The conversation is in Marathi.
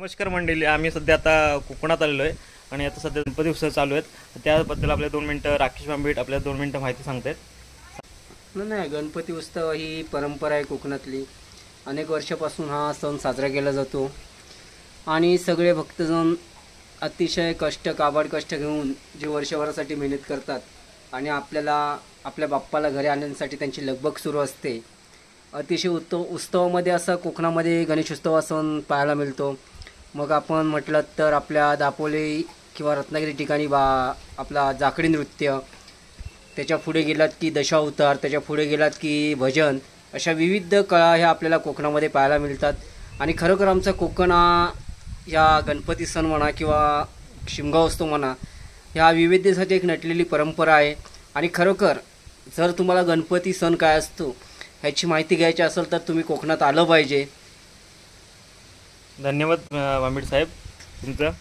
नमस्कार मंडळी, आम्ही सध्या आता कोकणात आलेलो आहे आणि आता सध्या गणपती उत्सव चालू आहेत. त्याबद्दल आपल्या 2 मिनटं राकेश बांबीट आपल्या 2 मिनटं माहिती सांगतायत. नाही, गणपती उत्सव ही परंपरा आहे कोकणातली. अनेक वर्षापासून हा सण साजरा केला जातो आणि सगळे भक्तजन अतिशय काबाड कष्ट घेऊन जे वर्षभरासाठी मेहनत करतात आणि आपल्या बाप्पाला घरी आणण्यासाठी त्यांची लगबग सुरू असते. अतिशय उत्सवामध्ये असा कोकणामध्ये गणेशोत्सव सण पाहायला मिळतो. मग आपण म्हटलं तर आपल्या दापोली किंवा रत्नागिरी ठिकाणी आपला जाकडी नृत्य, त्याच्या पुढे गेलात की दशावतार, त्याच्या पुढे गेलात की भजन, अशा विविध कला ह्या आपल्याला कोकणामध्ये पाहायला मिळतात. आणि खरोखर आमचा कोकण हा या गणपती सण म्हणा किंवा शिमगा उत्सव म्हणा, ह्या विविधतेसाठी एक नटलेली परंपरा आहे. आणि खरोखर जर तुम्हाला गणपती सण काय असतो ह्याची माहिती घ्यायची असेल तर तुम्ही कोकणात आलं पाहिजे. धन्यवाद बांबीट साहेब तुमचं.